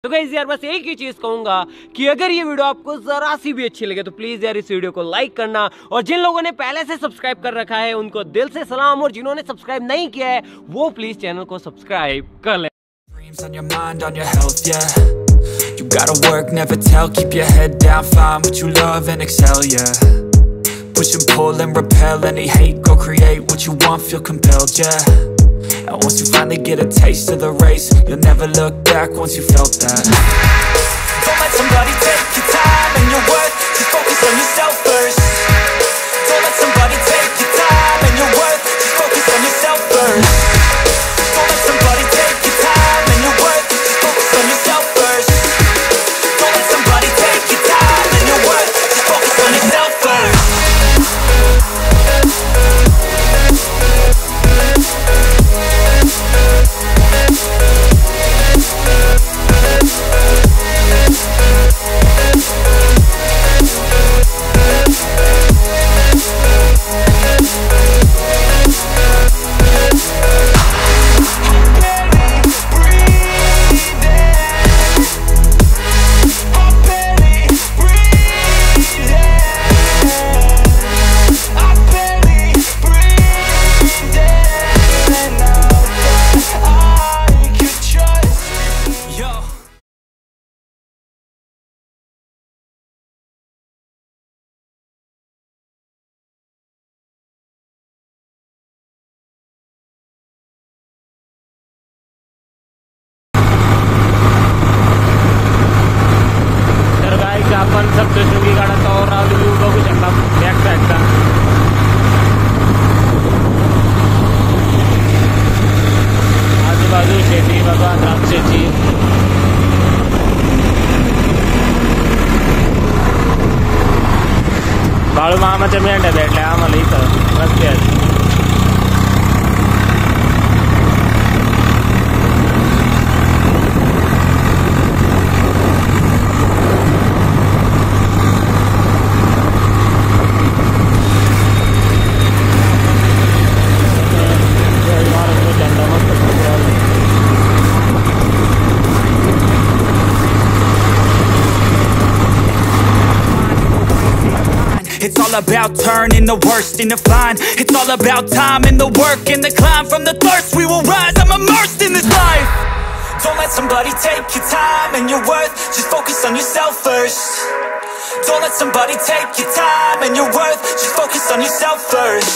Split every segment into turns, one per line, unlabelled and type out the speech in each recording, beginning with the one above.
तो गाइस यार बस एक ही चीज कहूंगा कि अगर ये वीडियो आपको जरा सी भी अच्छी लगे तो प्लीज यार इस वीडियो को लाइक करना, और जिन लोगों ने पहले से सब्सक्राइब कर रखा है उनको दिल से सलाम, और जिन्होंने सब्सक्राइब नहीं किया है वो प्लीज चैनल को सब्सक्राइब कर ले।
On your mind, on your health, yeah. You gotta work, never tell. Keep your head down, find what you love and excel, yeah. Push and pull and repel any hate. Go create what you want, feel compelled, yeah. And once you finally get a taste of the race, you'll never look back once you felt that. Don't let somebody take your time and your worth. Just focus on yourself first. Don't let somebody take your time and your worth. Just focus on yourself first. Don't let somebody take your time and your worth. Just focus on yourself first. Don't let somebody take your time and your worth. Just focus on yourself first.
आपण Saptashrungi गडाचा overall view बघू शकता back साईडचा। आजूबाजू शेती बघा, द्राक्षाची। बाळू मामाच्या मेंढ्या भेटल्या आम्हाला इथं रस्त्यात।
It's all about turning the worst into fine. It's all about time and the work and the climb. From the thirst we will rise, I'm immersed in this life. Don't let somebody take your time and your worth. Just focus on yourself first. Don't let somebody take your time and your worth. Just focus on yourself first.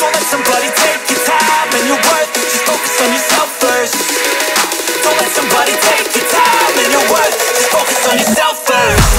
Don't let somebody take your time and your worth. Just focus on yourself first. Don't let somebody take your time and your worth. Just focus on yourself first.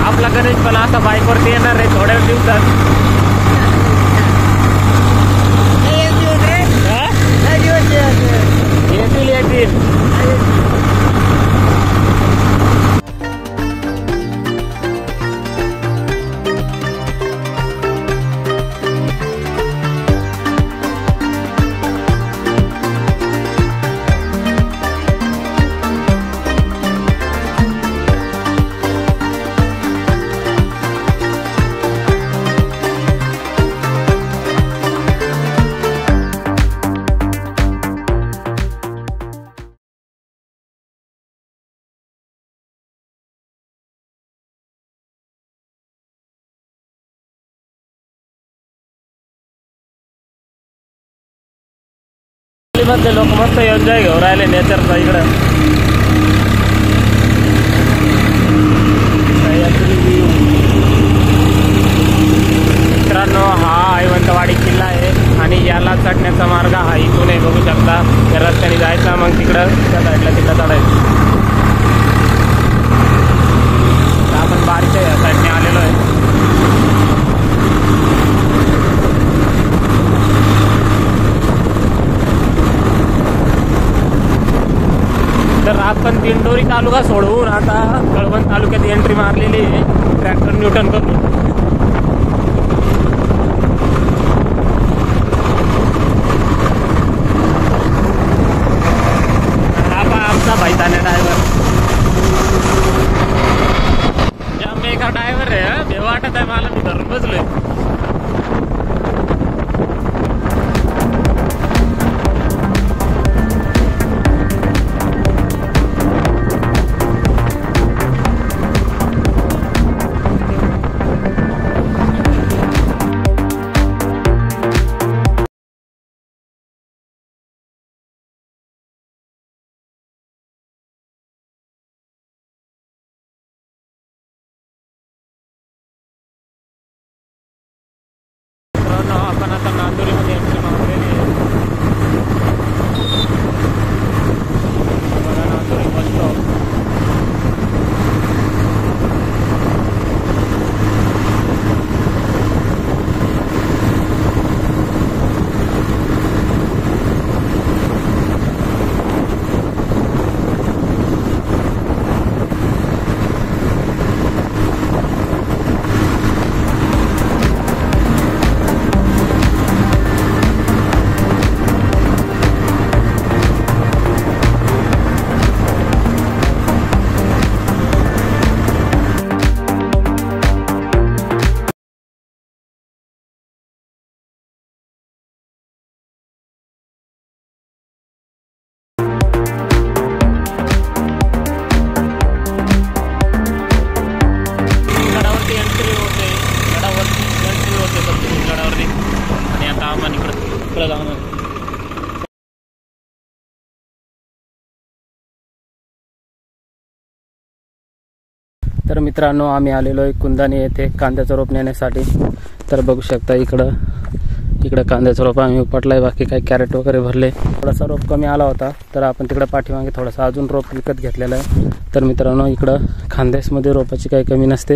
आपला गणेश पण आता बाईकवरती येणार आहे थोड्या दिवसात। येतील मधले लोक मस्त एन्जॉय घेऊन राहिले नेचरचा इकडं। मित्रांनो हा ऐवंतवाडी किल्ला आहे आणि याला चढण्याचा मार्ग हा इथून आहे, बघू शकता। त्या रस्त्याने जायचा मग तिकडं त्या साईडला तिकडं चढायचं। तर आपण दिंडोरी तालुका सोडवून आता कळवण तालुक्यात एंट्री मारलेली आहे ट्रॅक्टर न्यूटन करून. हा पहा आमचा भाईताने ड्रायव्हर. एका ड्रायव्हर आहे भेव वाटत आहे मला, मी धरून बसलोय. आपण आता नांदुरीमध्ये एंट्री मारलेली आहे. बघा नांदुरी बस स्टॉप. तर मित्रांनो आम्ही आलेलो आहे कुंदाने येथे कांद्याचं रोप नेण्यासाठी. तर बघू शकता इकडं कांद्याचं रोप आम्ही उपटलाय. बाकी काही कॅरेट वगैरे भरले. थोडासा रोप कमी आला होता तर आपण तिकडं पाठीमागे थोडासा अजून रोप विकत घेतलेला आहे. तर मित्रांनो इकडं खांद्यासमध्ये रोपाची काही कमी नसते.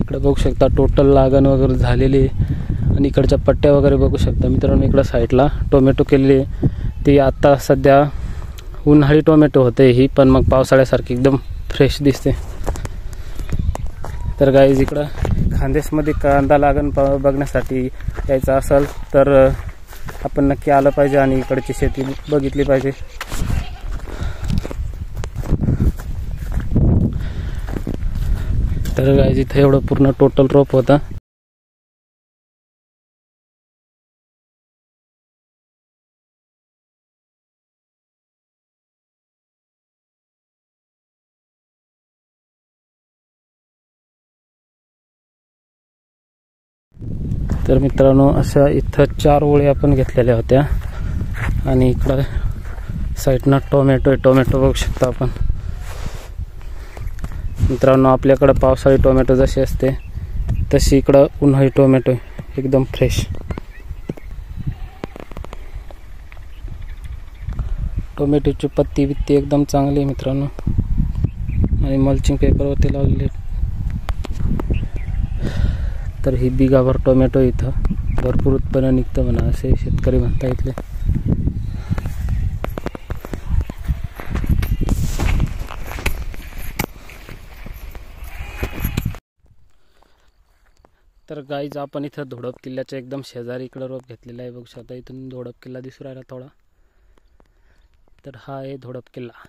इकडं बघू शकता टोटल लागण वगैरे झालेली आहे आणि इकडच्या पट्ट्या वगैरे बघू शकता मित्रांनो. इकडं साईडला टोमॅटो केलेली ती आता सध्या उन्हाळी टोमॅटो होते ही, पण मग पावसाळ्यासारखी एकदम फ्रेश दिसते. तर गाईज इकडं खानदेशमध्ये कांदा लागण बघण्यासाठी यायचं असेल तर आपण नक्की आलं पाहिजे आणि इकडची शेती बघितली पाहिजे. तर गाईज इथं एवढं पूर्ण टोटल रोप होता. तर मित्रांनो अशा इथं 4 ओळी आपण घेतलेल्या होत्या आणि इकडं साईडनं टोमॅटो बघू शकता आपण. मित्रांनो आपल्याकडं पावसाळी टोमॅटो जशी असते तशी इकडं उन्हाळी टोमॅटो एकदम फ्रेश. टोमॅटोची पत्ती बित्ती एकदम चांगली मित्रांनो आणि मल्चिंग पेपरवरती लावलेली. तर ही बिगाभर टोमॅटो इथं भरपूर उत्पन्न निघतं म्हणा असे शेतकरी म्हणता इथले. तर गाईज आपण इथं धोडप किल्ल्याच्या एकदम शेजारी इकडं रोप घेतलेला आहे. बघू शकता इथून धोडप किल्ला दिसू राहिला थोडा. तर हा आहे धोडप किल्ला.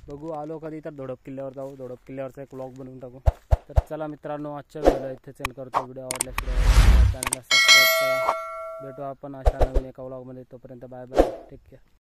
बघू आलो कधी तर धोडप किल्ल्यावर जाऊ. धोडप किल्ल्यावरचा एक व्लॉग बनवून टाकू. तर चला मित्रांनो आजच्या व्हिडिओला इथेच एंड करतो. व्हिडिओ आवडल्याशिवाय चॅनलला सबस्क्राईब करा. भेटू आपण अशा नवीन एका व्लॉगमध्ये. तोपर्यंत बाय बाय, टेक केअर.